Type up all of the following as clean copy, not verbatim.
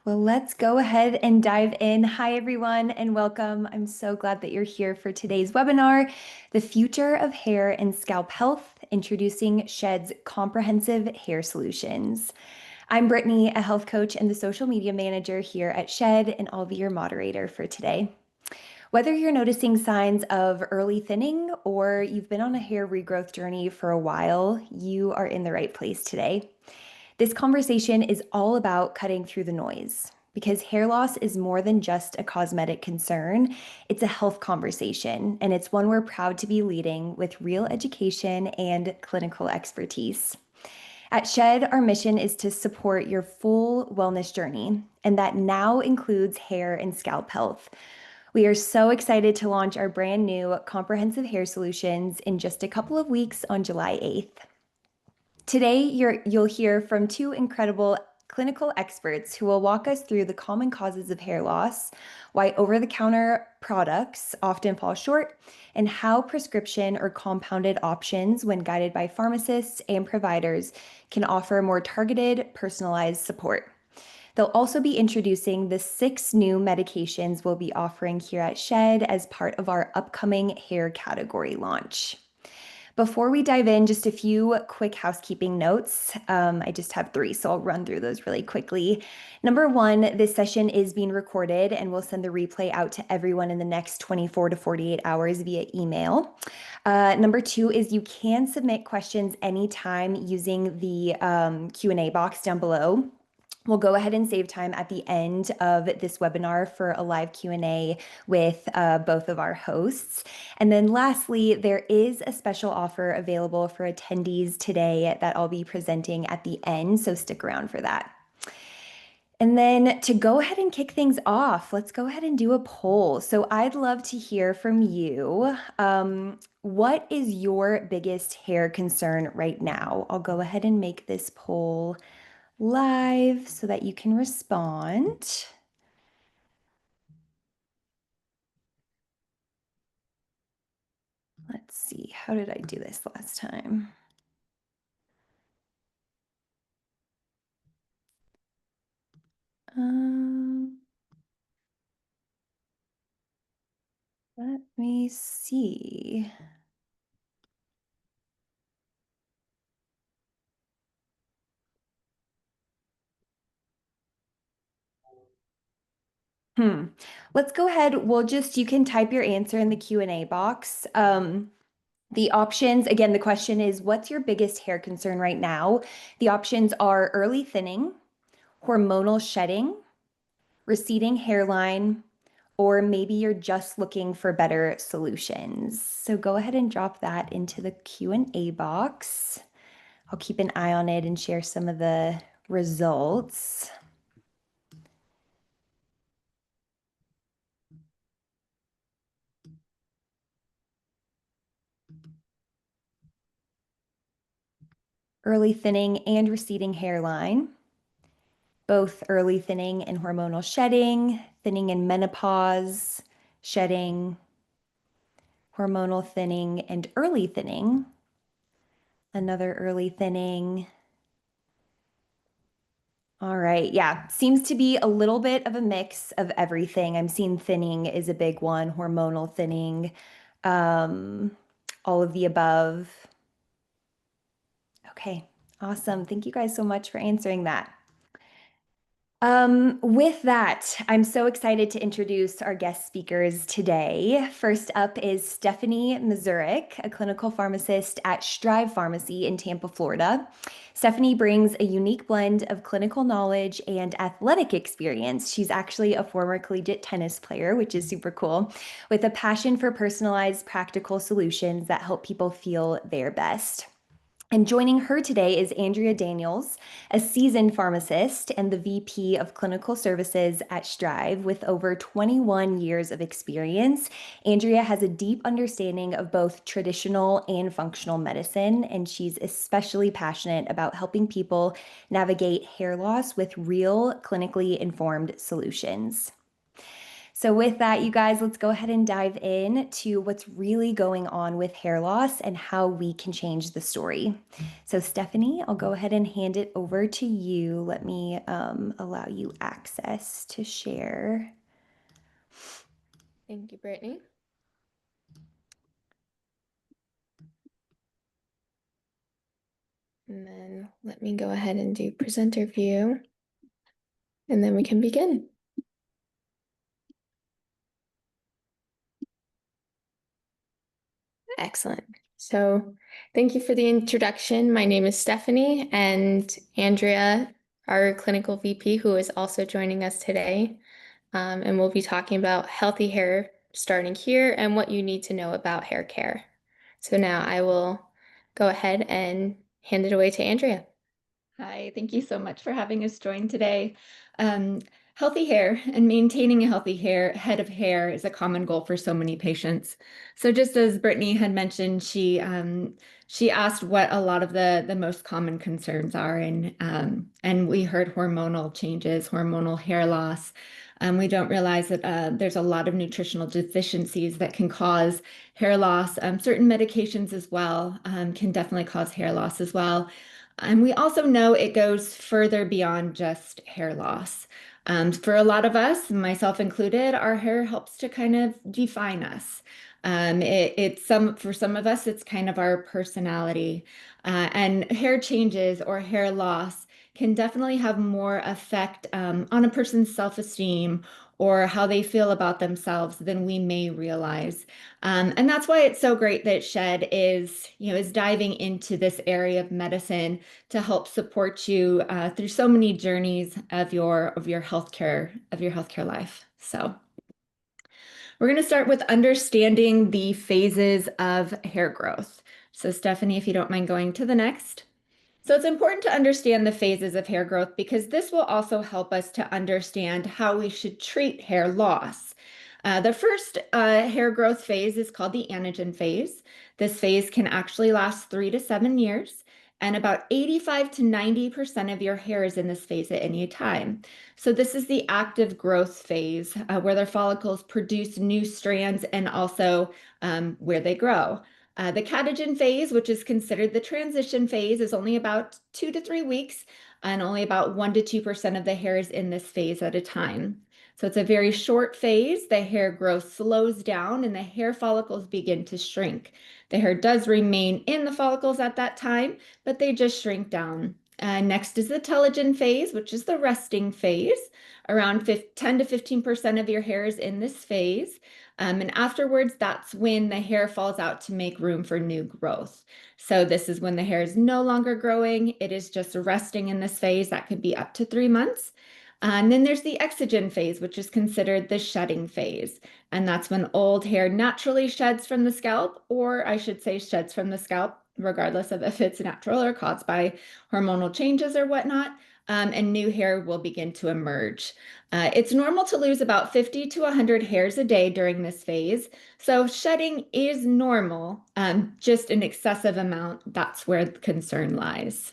Well, let's go ahead and dive in. Hi, everyone, and welcome. I'm so glad that you're here for today's webinar, The Future of Hair and Scalp Health, Introducing Shed's Comprehensive Hair Solutions. I'm Brittany, a health coach and the social media manager here at Shed, and I'll be your moderator for today. Whether you're noticing signs of early thinning or you've been on a hair regrowth journey for a while, you are in the right place today. This conversation is all about cutting through the noise because hair loss is more than just a cosmetic concern. It's a health conversation, and it's one we're proud to be leading with real education and clinical expertise. At Shed, our mission is to support your full wellness journey, and that now includes hair and scalp health. We are so excited to launch our brand new comprehensive hair solutions in just a couple of weeks on July 8th. Today, you'll hear from two incredible clinical experts who will walk us through the common causes of hair loss, why over-the-counter products often fall short, and how prescription or compounded options, when guided by pharmacists and providers, can offer more targeted, personalized support. They'll also be introducing the 6 new medications we'll be offering here at Shed as part of our upcoming hair category launch. Before we dive in, just a few quick housekeeping notes. I just have 3, so I'll run through those really quickly. Number 1, this session is being recorded and we'll send the replay out to everyone in the next 24 to 48 hours via email. Number 2 is you can submit questions anytime using the Q&A box down below. We'll go ahead and save time at the end of this webinar for a live Q&A with both of our hosts. And then lastly, there is a special offer available for attendees today that I'll be presenting at the end, so stick around for that. And then to go ahead and kick things off, let's go ahead and do a poll. So I'd love to hear from you. What is your biggest hair concern right now? I'll go ahead and make this poll live so that you can respond. Let's see, how did I do this last time? Let me see. Let's go ahead. You can type your answer in the Q&A box. The options, again, the question is, what's your biggest hair concern right now? The options are early thinning, hormonal shedding, receding hairline, or maybe you're just looking for better solutions. So go ahead and drop that into the Q&A box. I'll keep an eye on it and share some of the results. Early thinning and receding hairline, both early thinning and hormonal shedding, thinning and menopause, shedding, hormonal thinning and early thinning, another early thinning. All right, yeah, seems to be a little bit of a mix of everything. I'm seeing thinning is a big one, hormonal thinning, all of the above. Okay, awesome. Thank you guys so much for answering that. With that, I'm so excited to introduce our guest speakers today. First up is Stephanie Mazurek, a clinical pharmacist at Strive Pharmacy in Tampa, Florida. Stephanie brings a unique blend of clinical knowledge and athletic experience. She's actually a former collegiate tennis player, which is super cool, with a passion for personalized, practical solutions that help people feel their best. And joining her today is Andrea Daniels, a seasoned pharmacist and the VP of Clinical Services at Strive with over 21 years of experience. Andrea has a deep understanding of both traditional and functional medicine, and she's especially passionate about helping people navigate hair loss with real, clinically informed solutions. So with that, you guys, let's go ahead and dive in to what's really going on with hair loss and how we can change the story. So Stephanie, I'll go ahead and hand it over to you. Let me allow you access to share. Thank you, Brittany. And then let me go ahead and do presenter view, and then we can begin. Excellent. So thank you for the introduction. My name is Stephanie, and Andrea, our clinical VP, who is also joining us today. And we'll be talking about healthy hair starting here and what you need to know about hair care. So now I will go ahead and hand it away to Andrea. Hi, thank you so much for having us join today. Healthy hair and maintaining a healthy head of hair is a common goal for so many patients. So just as Brittany had mentioned, she asked what a lot of the most common concerns are, and we heard hormonal changes, hormonal hair loss. We don't realize that there's a lot of nutritional deficiencies that can cause hair loss. Certain medications as well can definitely cause hair loss as well. And we also know it goes further beyond just hair loss. For a lot of us, myself included, our hair helps to kind of define us. For some of us, it's kind of our personality. And hair changes or hair loss can definitely have more effect on a person's self-esteem or how they feel about themselves than we may realize. And that's why it's so great that Shed is diving into this area of medicine to help support you through so many journeys of your healthcare life. So we're going to start with understanding the phases of hair growth. So Stephanie, if you don't mind going to the next. So it's important to understand the phases of hair growth because this will also help us to understand how we should treat hair loss. The first hair growth phase is called the anagen phase. This phase can actually last 3 to 7 years, and about 85 to 90% of your hair is in this phase at any time. So this is the active growth phase where their follicles produce new strands and also where they grow. The catagen phase, which is considered the transition phase, is only about 2 to 3 weeks, and only about 1 to 2% of the hair is in this phase at a time. So it's a very short phase. The hair growth slows down and the hair follicles begin to shrink. The hair does remain in the follicles at that time, but they just shrink down. Next is the telogen phase, which is the resting phase. Around 10 to 15% of your hair is in this phase. And afterwards, that's when the hair falls out to make room for new growth. So this is when the hair is no longer growing. It is just resting in this phase. That could be up to 3 months. And then there's the exogen phase, which is considered the shedding phase. And that's when old hair naturally sheds from the scalp, or I should say sheds from the scalp, regardless of if it's natural or caused by hormonal changes or whatnot. And new hair will begin to emerge. It's normal to lose about 50 to 100 hairs a day during this phase. So shedding is normal, just an excessive amount, that's where the concern lies.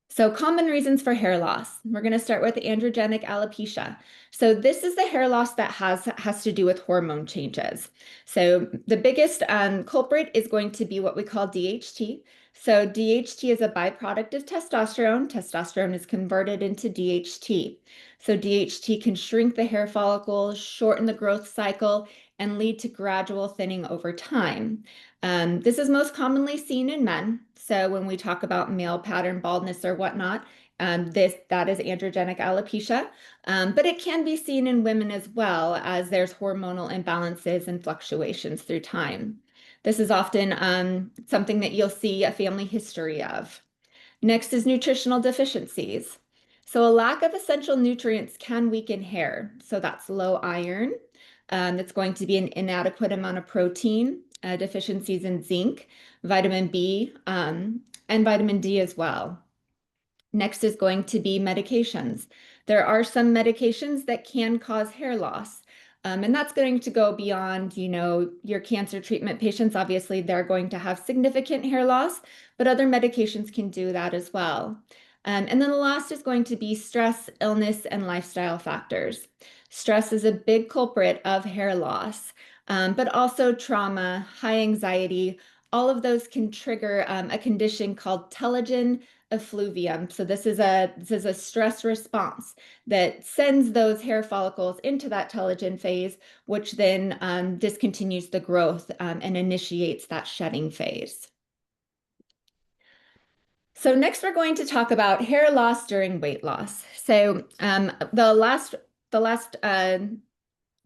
So common reasons for hair loss. We're going to start with androgenic alopecia. So this is the hair loss that has to do with hormone changes. So the biggest culprit is going to be what we call DHT. So DHT is a byproduct of testosterone. Testosterone is converted into DHT. So DHT can shrink the hair follicles, shorten the growth cycle, and lead to gradual thinning over time. This is most commonly seen in men. So when we talk about male pattern baldness or whatnot, that is androgenic alopecia, but it can be seen in women as well as there's hormonal imbalances and fluctuations through time. This is often something that you'll see a family history of. Next is nutritional deficiencies. So a lack of essential nutrients can weaken hair. So that's low iron. It's going to be an inadequate amount of protein, deficiencies in zinc, vitamin B, and vitamin D as well. Next is going to be medications. There are some medications that can cause hair loss. And that's going to go beyond, your cancer treatment patients. Obviously, they're going to have significant hair loss, but other medications can do that as well. And then the last is going to be stress, illness, and lifestyle factors. Stress is a big culprit of hair loss, but also trauma, high anxiety, all of those can trigger a condition called telogen effluvium. So this is a stress response that sends those hair follicles into that telogen phase, which then discontinues the growth and initiates that shedding phase. So next we're going to talk about hair loss during weight loss. So the last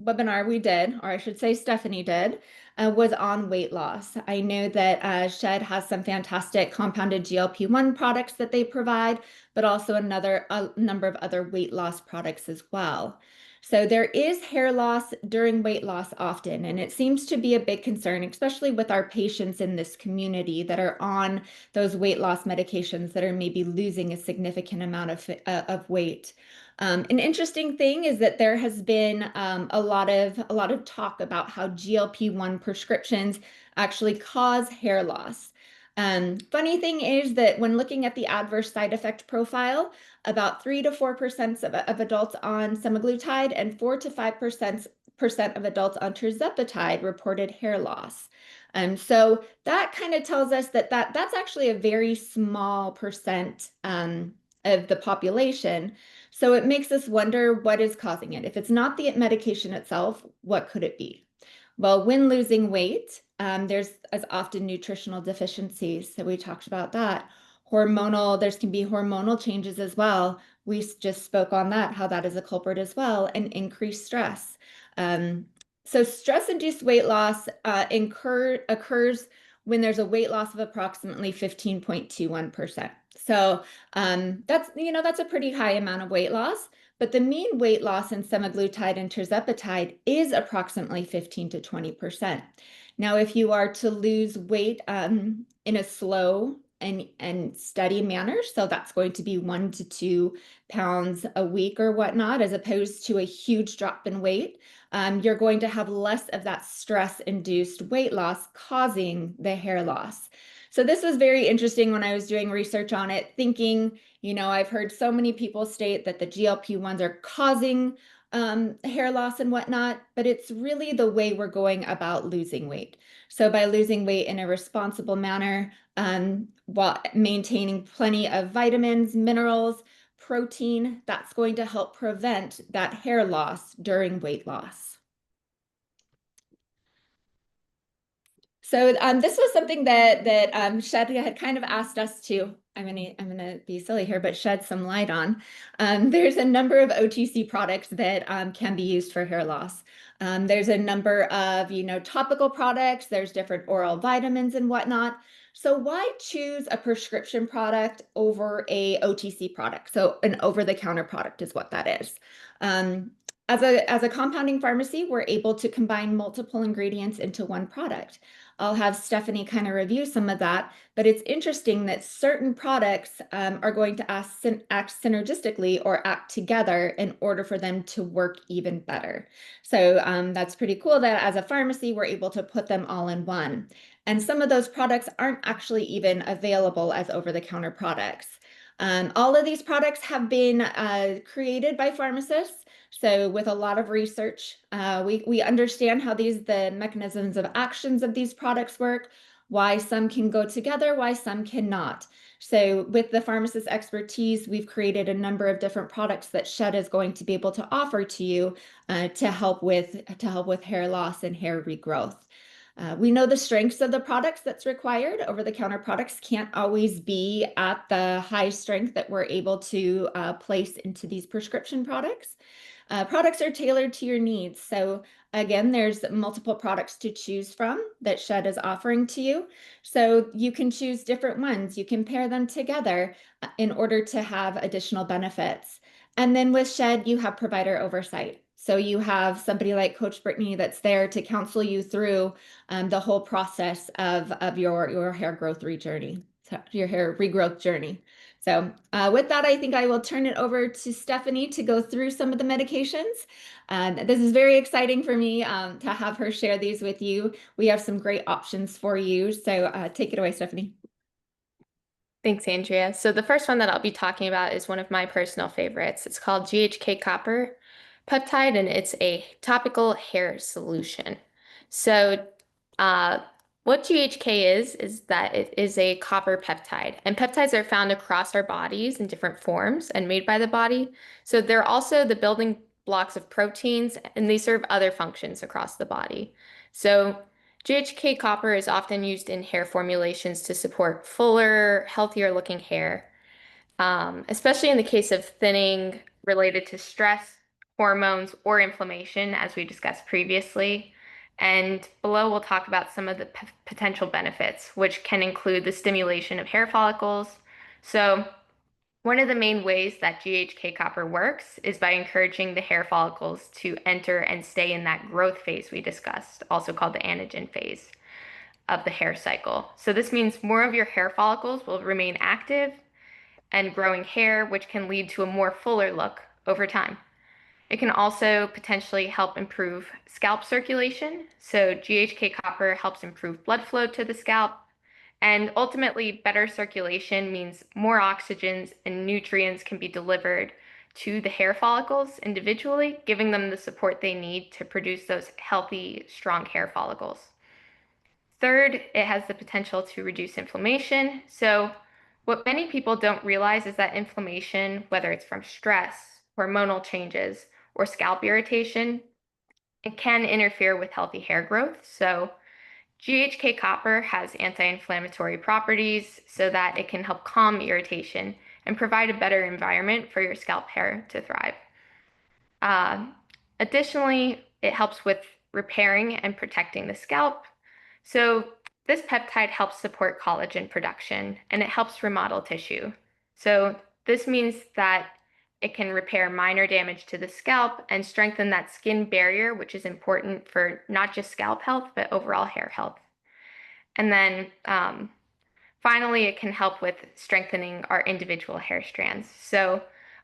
webinar we did, or I should say Stephanie did, was on weight loss. I know that Shed has some fantastic compounded GLP-1 products that they provide, but also a number of other weight loss products as well. So there is hair loss during weight loss often, and it seems to be a big concern, especially with our patients in this community that are on those weight loss medications that are maybe losing a significant amount of weight. An interesting thing is that there has been a lot of talk about how GLP-1 prescriptions actually cause hair loss. Funny thing is that when looking at the adverse side effect profile, about 3 to 4% of adults on semaglutide and 4 to 5% of adults on tirzepatide reported hair loss. So that kind of tells us that that's actually a very small percent of the population. So it makes us wonder what is causing it. If it's not the medication itself, what could it be? Well, when losing weight, there's as often nutritional deficiencies. So we talked about that. There can be hormonal changes as well. We just spoke on that, how that is a culprit as well, and increased stress. So stress-induced weight loss occurs when there's a weight loss of approximately 15.21%. So that's a pretty high amount of weight loss, but the mean weight loss in semaglutide and tirzepatide is approximately 15 to 20%. Now, if you are to lose weight in a slow and steady manner, so that's going to be 1 to 2 pounds a week or whatnot, as opposed to a huge drop in weight, you're going to have less of that stress-induced weight loss causing the hair loss. So this was very interesting when I was doing research on it, thinking, I've heard so many people state that the GLP-1s are causing hair loss and whatnot, but it's really the way we're going about losing weight. So by losing weight in a responsible manner, while maintaining plenty of vitamins, minerals, protein, that's going to help prevent that hair loss during weight loss. So this was something that Shed had kind of asked us to, I'm gonna be silly here, but shed some light on. There's a number of OTC products that can be used for hair loss. There's a number of topical products, there's different oral vitamins and whatnot. So why choose a prescription product over a OTC product? So an over-the-counter product is what that is. As a compounding pharmacy, we're able to combine multiple ingredients into one product. I'll have Stephanie kind of review some of that, but it's interesting that certain products are going to act synergistically or act together in order for them to work even better. So that's pretty cool that as a pharmacy, we're able to put them all in one. And some of those products aren't actually even available as over-the-counter products. All of these products have been created by pharmacists. So with a lot of research, we understand how the mechanisms of actions of these products work, why some can go together, why some cannot. So with the pharmacist expertise, we've created a number of different products that Shed is going to be able to offer to you to help with hair loss and hair regrowth. We know the strengths of the products that's required. Over-the-counter products can't always be at the high strength that we're able to place into these prescription products. Products are tailored to your needs. So again, there's multiple products to choose from that Shed is offering to you. So you can choose different ones. You can pair them together in order to have additional benefits. And then with Shed, you have provider oversight. So you have somebody like Coach Brittany that's there to counsel you through the whole process of your hair growth journey, your hair regrowth journey. So with that, I think I will turn it over to Stephanie to go through some of the medications. This is very exciting for me to have her share these with you. We have some great options for you. So take it away, Stephanie. Thanks, Andrea. So the first one that I'll be talking about is one of my personal favorites. It's called GHK Copper Peptide, and it's a topical hair solution. So uh, what GHK is that it is a copper peptide, and peptides are found across our bodies in different forms and made by the body. So they're also the building blocks of proteins, and they serve other functions across the body. So GHK copper is often used in hair formulations to support fuller, healthier looking hair, especially in the case of thinning related to stress, hormones, or inflammation, as we discussed previously. And below, we'll talk about some of the potential benefits, which can include the stimulation of hair follicles. So, one of the main ways that GHK copper works is by encouraging the hair follicles to enter and stay in that growth phase we discussed, also called the anagen phase of the hair cycle. So this means more of your hair follicles will remain active and growing hair, which can lead to a more fuller look over time. It can also potentially help improve scalp circulation. So GHK copper helps improve blood flow to the scalp. And ultimately, better circulation means more oxygens and nutrients can be delivered to the hair follicles individually, giving them the support they need to produce those healthy, strong hair follicles. Third, it has the potential to reduce inflammation. So, what many people don't realize is that inflammation, whether it's from stress, hormonal changes, or scalp irritation, it can interfere with healthy hair growth. So, GHK copper has anti-inflammatory properties so that it can help calm irritation and provide a better environment for your scalp hair to thrive. Uh, Additionally, it helps with repairing and protecting the scalp. So this peptide helps support collagen production and it helps remodel tissue. So this means that it can repair minor damage to the scalp and strengthen that skin barrier, which is important for not just scalp health, but overall hair health. And then finally, it can help with strengthening our individual hair strands. So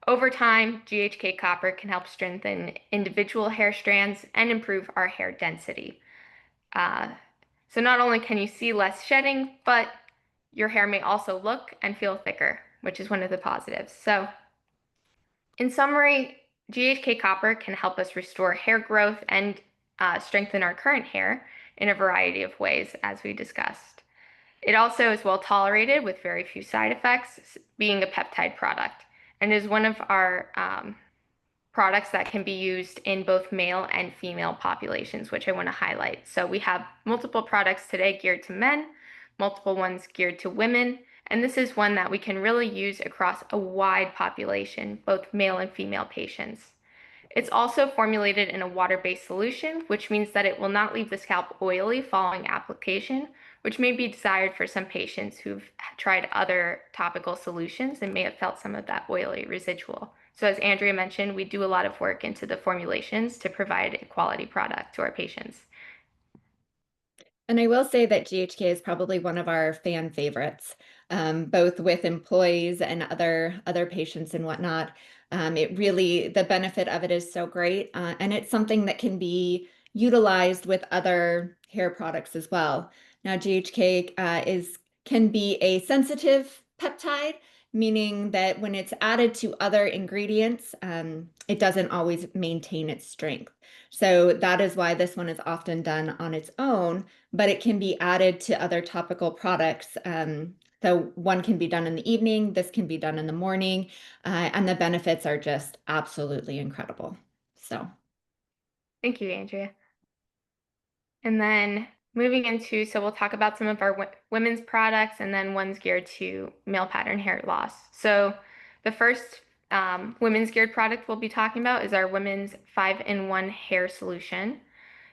over time, GHK copper can help strengthen individual hair strands and improve our hair density. Uh, so not only can you see less shedding, but your hair may also look and feel thicker, which is one of the positives. So in summary, GHK copper can help us restore hair growth and strengthen our current hair in a variety of ways, as we discussed. It also is well tolerated with very few side effects, being a peptide product, and is one of our products that can be used in both male and female populations, which I want to highlight. So we have multiple products today geared to men, multiple ones geared to women, and this is one that we can really use across a wide population, both male and female patients. It's also formulated in a water-based solution, which means that it will not leave the scalp oily following application, which may be desired for some patients who've tried other topical solutions and may have felt some of that oily residual. So as Andrea mentioned, we do a lot of work into the formulations to provide a quality product to our patients. And I will say that GHK is probably one of our fan favorites, both with employees and other patients and whatnot. It really, the benefit of it is so great, and it's something that can be utilized with other hair products as well. Now, GHK can be a sensitive peptide, meaning that when it's added to other ingredients, it doesn't always maintain its strength. So that is why this one is often done on its own, but it can be added to other topical products. So one can be done in the evening, this can be done in the morning, and the benefits are just absolutely incredible. So Thank you, Andrea. And then moving into, so we'll talk about some of our women's products and then ones geared to male pattern hair loss. So the first women's geared product we'll be talking about is our women's 5-in-1 hair solution.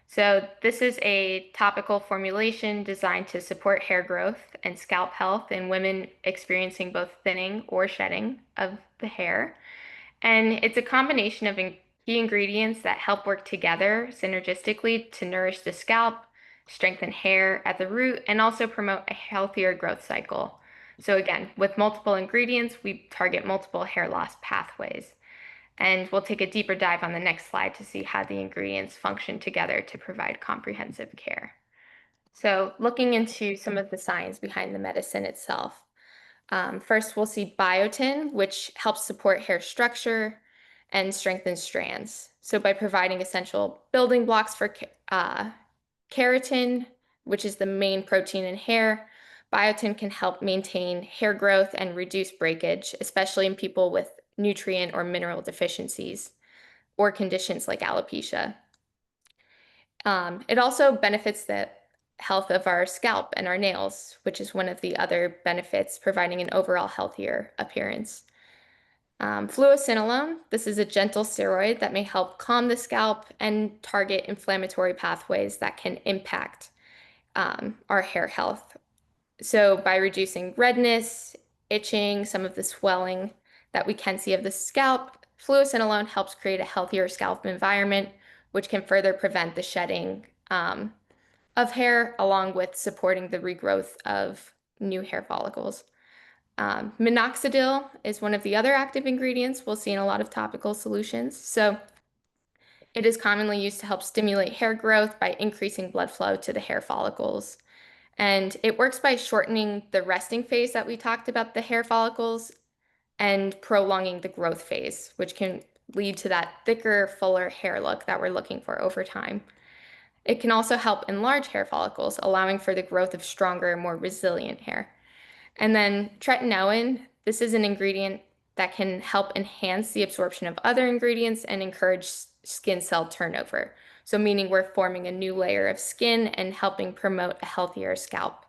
So this is a topical formulation designed to support hair growth and scalp health in women experiencing both thinning or shedding of the hair. And it's a combination of key ingredients that help work together synergistically to nourish the scalp, strengthen hair at the root, and also promote a healthier growth cycle. So again, with multiple ingredients, we target multiple hair loss pathways. And we'll take a deeper dive on the next slide to see how the ingredients function together to provide comprehensive care. So looking into some of the science behind the medicine itself. First, we'll see biotin, which helps support hair structure and strengthen strands. So by providing essential building blocks for keratin, which is the main protein in hair, biotin can help maintain hair growth and reduce breakage, especially in people with nutrient or mineral deficiencies or conditions like alopecia. It also benefits the health of our scalp and our nails, which is one of the other benefits, providing an overall healthier appearance. Fluocinolone, this is a gentle steroid that may help calm the scalp and target inflammatory pathways that can impact our hair health. So by reducing redness, itching, some of the swelling that we can see of the scalp, fluocinolone helps create a healthier scalp environment, which can further prevent the shedding of hair, along with supporting the regrowth of new hair follicles. Minoxidil is one of the other active ingredients we'll see in a lot of topical solutions. So it is commonly used to help stimulate hair growth by increasing blood flow to the hair follicles. And it works by shortening the resting phase that we talked about, the hair follicles, and prolonging the growth phase, which can lead to that thicker, fuller hair look that we're looking for over time. It can also help enlarge hair follicles, allowing for the growth of stronger, more resilient hair. And then tretinoin, this is an ingredient that can help enhance the absorption of other ingredients and encourage skin cell turnover. So meaning we're forming a new layer of skin and helping promote a healthier scalp.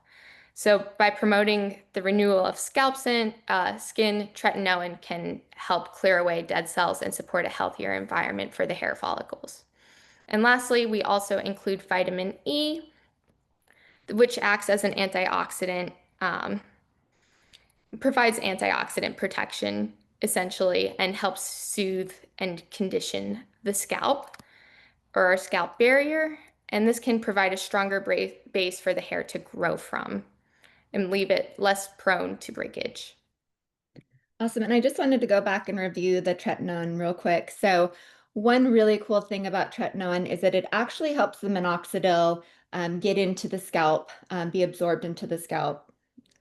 So by promoting the renewal of skin, tretinoin can help clear away dead cells and support a healthier environment for the hair follicles. And lastly, we also include vitamin E, which acts as an antioxidant, provides antioxidant protection essentially, and helps soothe and condition the scalp or our scalp barrier. And this can provide a stronger base for the hair to grow from and leave it less prone to breakage. Awesome. And I just wanted to go back and review the tretinoin real quick. So one really cool thing about tretinoin is that it actually helps the minoxidil get into the scalp, be absorbed into the scalp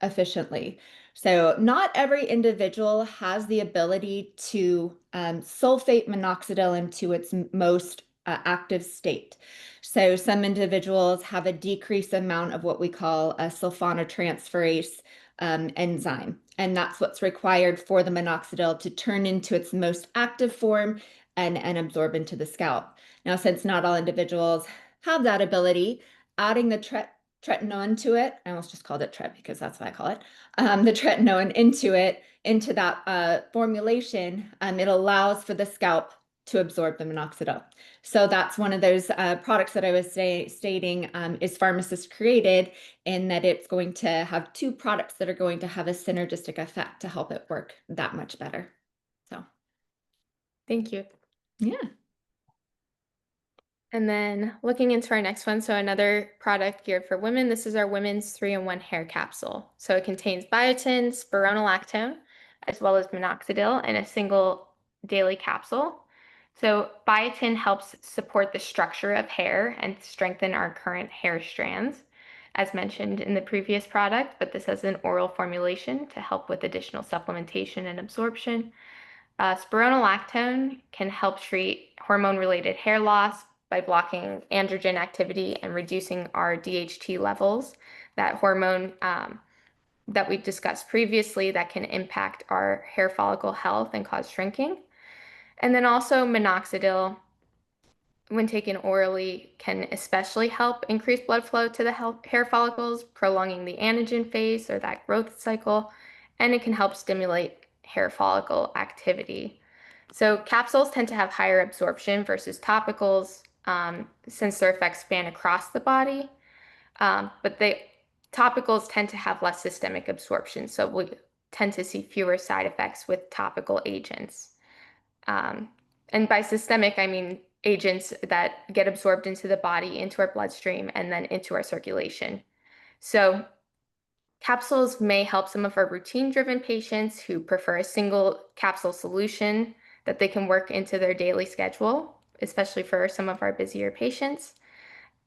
efficiently. So not every individual has the ability to sulfate minoxidil into its most active state. So some individuals have a decreased amount of what we call a sulfonotransferase enzyme. And that's what's required for the minoxidil to turn into its most active form and absorb into the scalp. Now, since not all individuals have that ability, adding the tretinoin to it, I almost just called it tret because that's what I call it, the tretinoin into that formulation, it allows for the scalp to absorb the minoxidil. So that's one of those products that I was stating is Pharmacist created, in that it's going to have two products that are going to have a synergistic effect to help it work that much better. So Thank you. yeah. And then looking into our next one, so another product geared for women, this is our women's 3-in-1 hair capsule. So it contains biotin, spironolactone, as well as minoxidil in a single daily capsule. So biotin helps support the structure of hair and strengthen our current hair strands, as mentioned in the previous product, but this has an oral formulation to help with additional supplementation and absorption. Spironolactone can help treat hormone-related hair loss by blocking androgen activity and reducing our DHT levels, that hormone that we discussed previously that can impact our hair follicle health and cause shrinking. And then also minoxidil, when taken orally, can especially help increase blood flow to the hair follicles, prolonging the anagen phase or that growth cycle, and it can help stimulate hair follicle activity. So capsules tend to have higher absorption versus topicals since their effects span across the body, but topicals tend to have less systemic absorption, so we tend to see fewer side effects with topical agents. And by systemic, I mean agents that get absorbed into the body, into our bloodstream, and then into our circulation. So capsules may help some of our routine-driven patients who prefer a single capsule solution that they can work into their daily schedule, especially for some of our busier patients.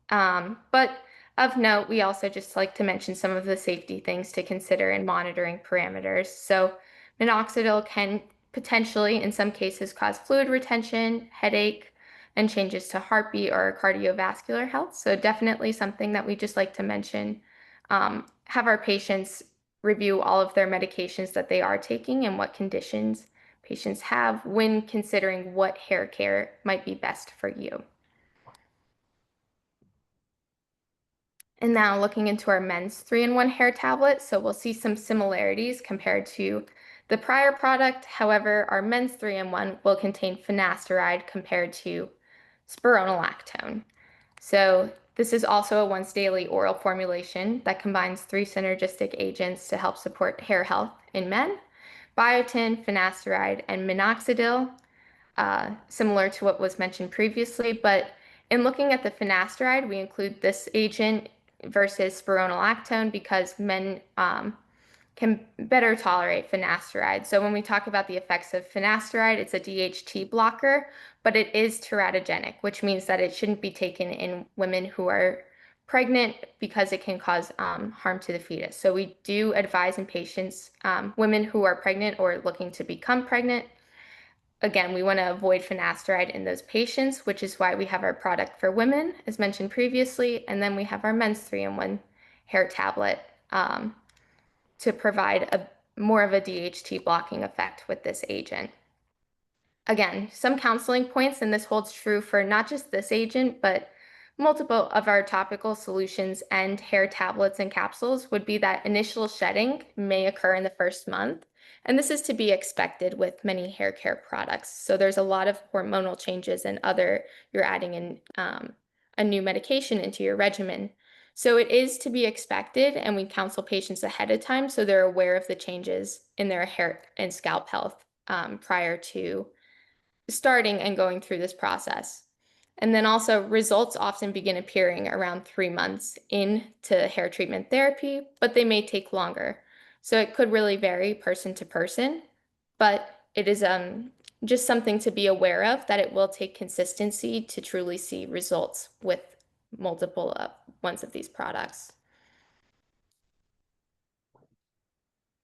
But Of note, we also just like to mention some of the safety things to consider in monitoring parameters. So minoxidil can potentially, in some cases, cause fluid retention, headache, and changes to heartbeat or cardiovascular health. So definitely something that we just like to mention. Have our patients review all of their medications that they are taking and what conditions patients have when considering what hair care might be best for you. And now looking into our men's 3-in-1 hair tablet, so we'll see some similarities compared to the prior product. However, our men's 3-in-1 will contain finasteride compared to spironolactone. So this is also a once daily oral formulation that combines 3 synergistic agents to help support hair health in men: biotin, finasteride, and minoxidil, similar to what was mentioned previously. But in looking at the finasteride, we include this agent versus spironolactone because men can better tolerate finasteride. So when we talk about the effects of finasteride, it's a DHT blocker, but it is teratogenic, which means that it shouldn't be taken in women who are pregnant because it can cause harm to the fetus. So we do advise in patients, women who are pregnant or looking to become pregnant. Again, we want to avoid finasteride in those patients, which is why we have our product for women, as mentioned previously, and then we have our men's 3-in-1 hair tablet to provide more of a DHT blocking effect with this agent. Again, some counseling points, and this holds true for not just this agent, but multiple of our topical solutions and hair tablets and capsules, would be that initial shedding may occur in the first month. And this is to be expected with many hair care products. So there's a lot of hormonal changes and you're adding in a new medication into your regimen. So it is to be expected, and we counsel patients ahead of time so they're aware of the changes in their hair and scalp health prior to starting and going through this process. And then also results often begin appearing around 3 months into hair treatment therapy, but they may take longer. So it could really vary person to person, but it is just something to be aware of, that it will take consistency to truly see results with multiple ones of these products.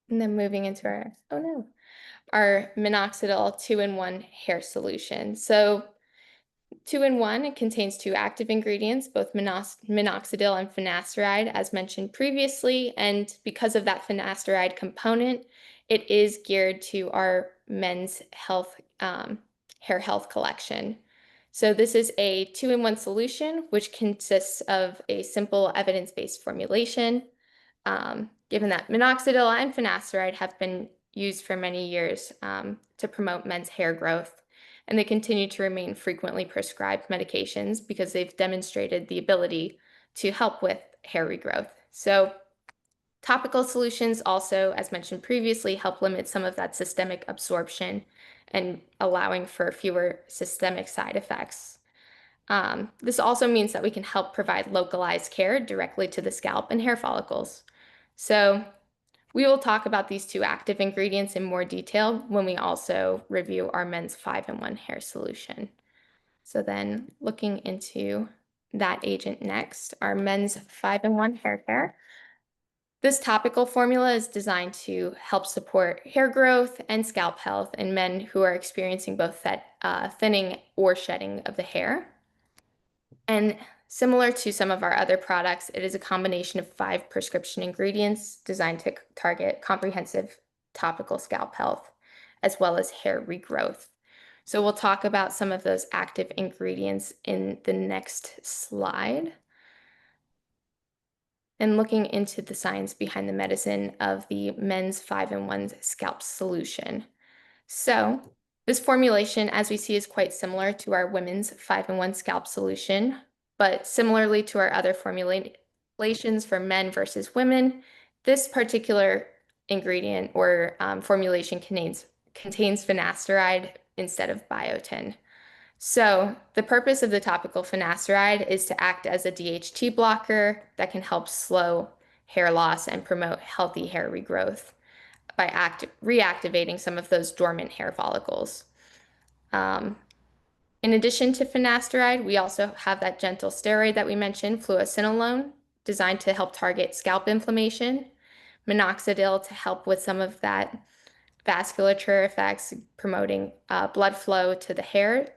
And then moving into our minoxidil 2-in-1 hair solution. So 2-in-1, it contains 2 active ingredients, both minoxidil and finasteride, as mentioned previously. And because of that finasteride component, it is geared to our men's health, hair health collection. So this is a 2-in-1 solution, which consists of a simple evidence-based formulation. Given that minoxidil and finasteride have been used for many years to promote men's hair growth, and they continue to remain frequently prescribed medications because they've demonstrated the ability to help with hair regrowth. So topical solutions also, as mentioned previously, help limit some of that systemic absorption and allowing for fewer systemic side effects. This also means that we can help provide localized care directly to the scalp and hair follicles. So we will talk about these 2 active ingredients in more detail when we also review our men's 5-in-1 hair solution. So then looking into that agent next, our men's 5-in-1 hair care. This topical formula is designed to help support hair growth and scalp health in men who are experiencing both that thinning or shedding of the hair. And similar to some of our other products, it is a combination of 5 prescription ingredients designed to target comprehensive topical scalp health, as well as hair regrowth. So we'll talk about some of those active ingredients in the next slide. And looking into the science behind the medicine of the men's 5-in-1 scalp solution. So this formulation, as we see, is quite similar to our women's 5-in-1 scalp solution, but similarly to our other formulations for men versus women, this particular ingredient or formulation contains finasteride instead of biotin. So the purpose of the topical finasteride is to act as a DHT blocker that can help slow hair loss and promote healthy hair regrowth by reactivating some of those dormant hair follicles. In addition to finasteride, we also have that gentle steroid that we mentioned, fluocinolone, designed to help target scalp inflammation, minoxidil to help with some of that vasculature effects, promoting blood flow to the hair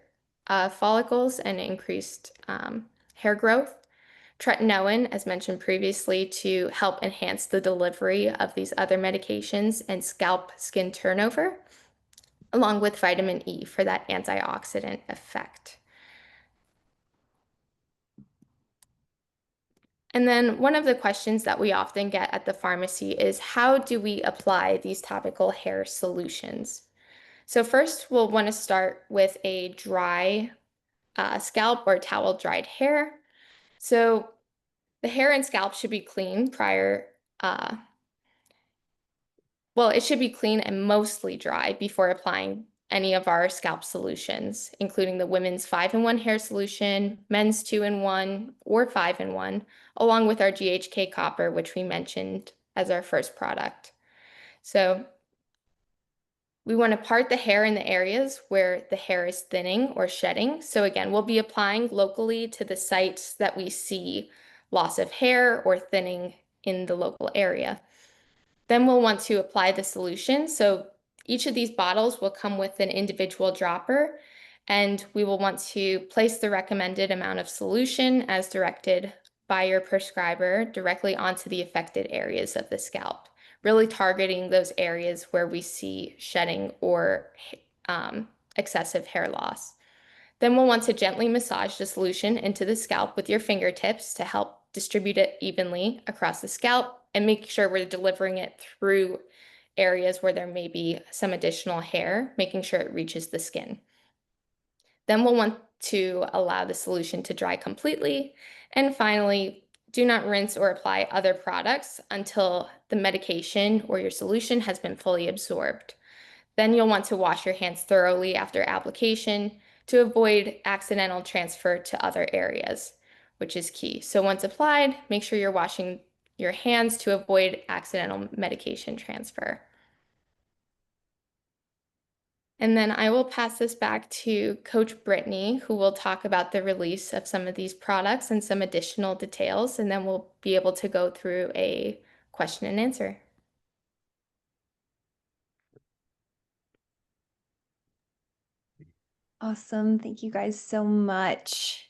follicles and increased hair growth. Tretinoin, as mentioned previously, to help enhance the delivery of these other medications and scalp skin turnover, along with vitamin E for that antioxidant effect. And then one of the questions that we often get at the pharmacy is, how do we apply these topical hair solutions? So first, we'll want to start with a dry scalp or towel dried hair. So the hair and scalp should be clean prior, it should be clean and mostly dry before applying any of our scalp solutions, including the women's 5-in-1 hair solution, men's 2-in-1 or 5-in-1, along with our GHK copper, which we mentioned as our first product. So we want to part the hair in the areas where the hair is thinning or shedding. So again, we'll be applying locally to the sites that we see loss of hair or thinning in the local area. Then we'll want to apply the solution. So each of these bottles will come with an individual dropper, and we will want to place the recommended amount of solution as directed by your prescriber directly onto the affected areas of the scalp, really targeting those areas where we see shedding or excessive hair loss. Then we'll want to gently massage the solution into the scalp with your fingertips to help distribute it evenly across the scalp and make sure we're delivering it through areas where there may be some additional hair, making sure it reaches the skin. Then we'll want to allow the solution to dry completely. And finally, do not rinse or apply other products until the medication or your solution has been fully absorbed. Then you'll want to wash your hands thoroughly after application to avoid accidental transfer to other areas, which is key. So once applied, make sure you're washing your hands to avoid accidental medication transfer. And then I will pass this back to Coach Brittany, who will talk about the release of some of these products and some additional details, and then we'll be able to go through a question and answer. Awesome. Thank you guys so much.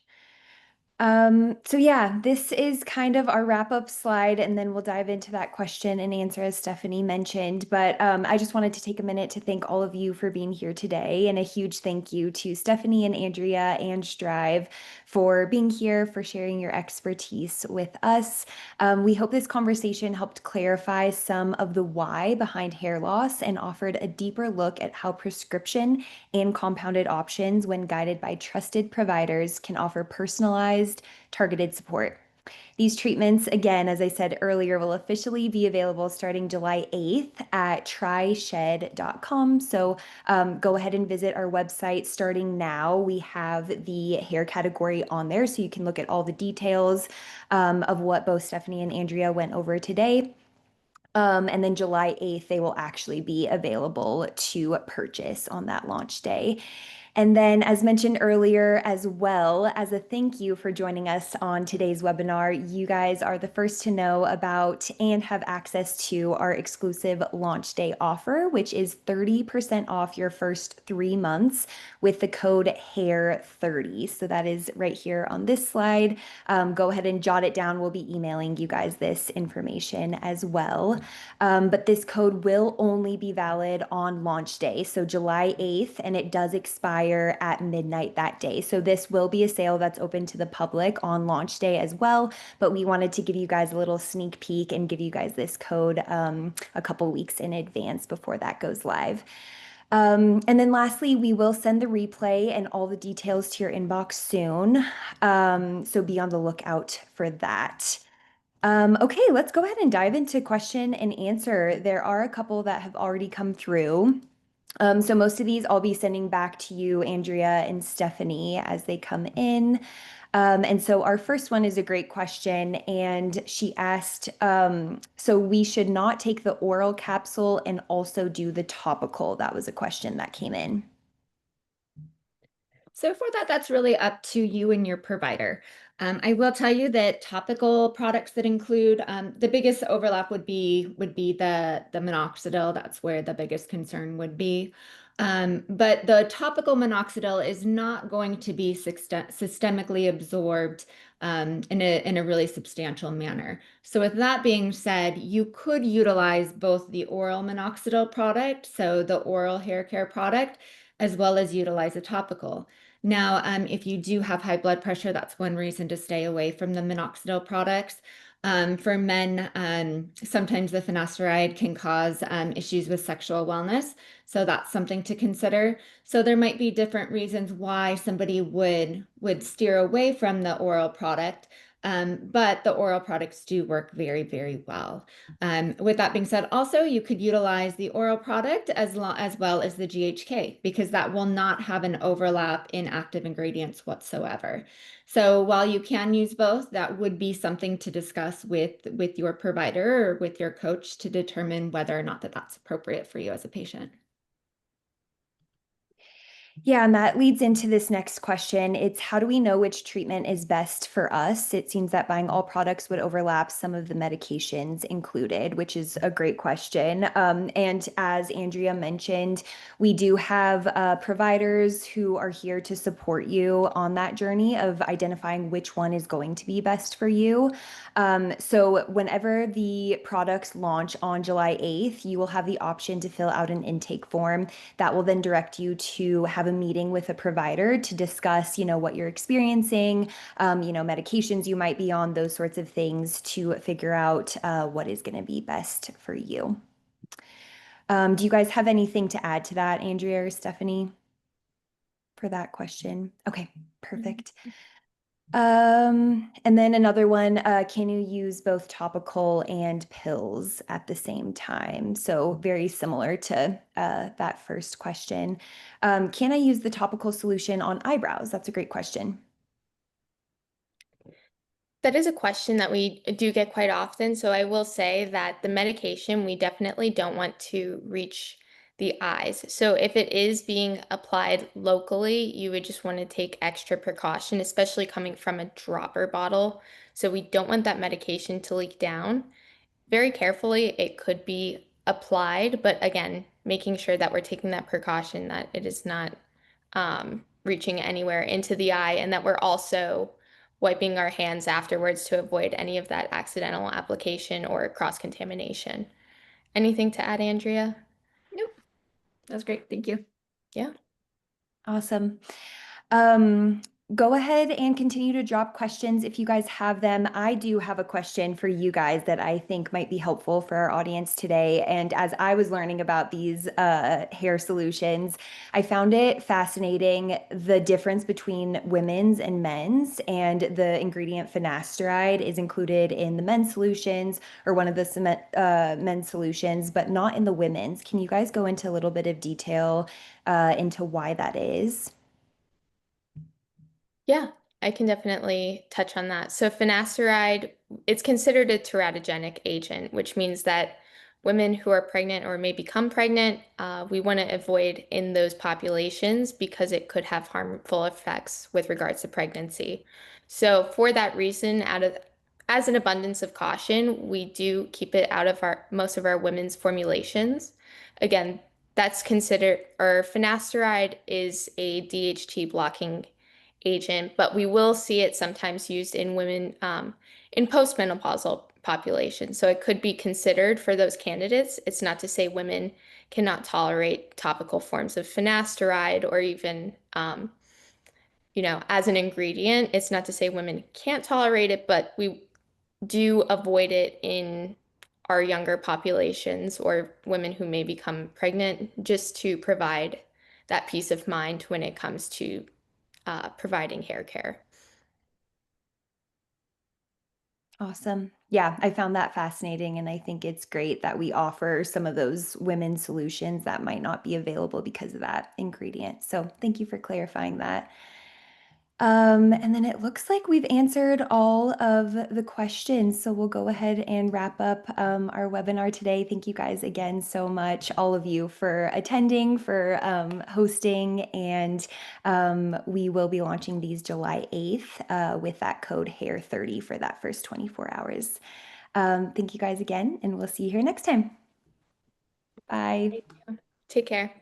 So yeah, this is kind of our wrap-up slide, and then we'll dive into that question and answer as Stephanie mentioned. But I just wanted to take a minute to thank all of you for being here today, and a huge thank you to Stephanie and Andrea and Strive for being here, for sharing your expertise with us. We hope this conversation helped clarify some of the why behind hair loss and offered a deeper look at how prescription and compounded options, when guided by trusted providers, can offer personalized, targeted support. These treatments, again, as I said earlier, will officially be available starting July 8th at tryshed.com. So go ahead and visit our website starting now. We have the hair category on there, so you can look at all the details of what both Stephanie and Andrea went over today. And then July 8th, they will actually be available to purchase on that launch day. And then, as mentioned earlier, as well as a thank you for joining us on today's webinar, you guys are the first to know about and have access to our exclusive launch day offer, which is 30% off your first 3 months with the code HAIR30. So that is right here on this slide. Go ahead and jot it down. We'll be emailing you guys this information as well. But this code will only be valid on launch day, so July 8th, and it does expire at midnight that day. So this will be a sale that's open to the public on launch day as well, but we wanted to give you guys a little sneak peek and give you guys this code a couple weeks in advance before that goes live. And then lastly, we will send the replay and all the details to your inbox soon. So be on the lookout for that. Okay, let's go ahead and dive into question and answer. There are a couple that have already come through. So most of these I'll be sending back to you, Andrea and Stephanie, as they come in. And so our first one is a great question, and she asked, so we should not take the oral capsule and also do the topical. That was a question that came in. So for that, that's really up to you and your provider. I will tell you that topical products that include the biggest overlap would be the minoxidil. That's where the biggest concern would be. But the topical minoxidil is not going to be systemically absorbed in a really substantial manner. So with that being said, you could utilize both the oral minoxidil product, so the oral hair care product, as well as utilize a topical. Now, if you do have high blood pressure, that's one reason to stay away from the minoxidil products. For men, sometimes the finasteride can cause issues with sexual wellness. So that's something to consider. So there might be different reasons why somebody would steer away from the oral product. But the oral products do work very, very well. With that being said, also you could utilize the oral product as well as the GHK because that will not have an overlap in active ingredients whatsoever. So while you can use both, that would be something to discuss with your provider or with your coach to determine whether or not that's appropriate for you as a patient. Yeah, and that leads into this next question. It's how do we know which treatment is best for us? It seems that buying all products would overlap some of the medications included, which is a great question. And as Andrea mentioned, we do have providers who are here to support you on that journey of identifying which one is going to be best for you. So whenever the products launch on July 8th, you will have the option to fill out an intake form that will then direct you to have a meeting with a provider to discuss, what you're experiencing, medications you might be on, those sorts of things to figure out what is going to be best for you. Do you guys have anything to add to that, Andrea or Stephanie, for that question? Okay, perfect. And then another one, can you use both topical and pills at the same time? So very similar to that first question. Can I use the topical solution on eyebrows? That's a great question. That is a question that we do get quite often. So I will say that the medication, we definitely don't want to reach the eyes. So if it is being applied locally, you would just want to take extra precaution, especially coming from a dropper bottle. So we don't want that medication to leak down. Very carefully, it could be applied, but again, making sure that we're taking that precaution that it is not reaching anywhere into the eye and that we're also wiping our hands afterwards to avoid any of that accidental application or cross-contamination. Anything to add, Andrea? Nope, that's great. Thank you. Yeah. Awesome. Um, Go ahead and continue to drop questions if you guys have them. I do have a question for you guys that I think might be helpful for our audience today. And as I was learning about these hair solutions, I found it fascinating the difference between women's and men's. And the ingredient finasteride is included in the men's solutions or one of the men's solutions, but not in the women's. Can you guys go into a little bit of detail into why that is? Yeah, I can definitely touch on that. So finasteride, it's considered a teratogenic agent, which means that women who are pregnant or may become pregnant, we want to avoid in those populations because it could have harmful effects with regards to pregnancy. So for that reason, as an abundance of caution, we do keep it out of most of our women's formulations. Again, that's considered, or finasteride is a DHT blocking agent, but we will see it sometimes used in women in postmenopausal populations. So it could be considered for those candidates. It's not to say women cannot tolerate topical forms of finasteride or even, as an ingredient. It's not to say women can't tolerate it, but we do avoid it in our younger populations or women who may become pregnant just to provide that peace of mind when it comes to providing hair care. Awesome. Yeah, I found that fascinating. And I think it's great that we offer some of those women's solutions that might not be available because of that ingredient. So thank you for clarifying that. And then it looks like we've answered all of the questions. So we'll go ahead and wrap up our webinar today. Thank you guys again so much, all of you, for attending, for hosting. And we will be launching these July 8th with that code HAIR30 for that first 24 hours. Thank you guys again, and we'll see you here next time. Bye. Take care.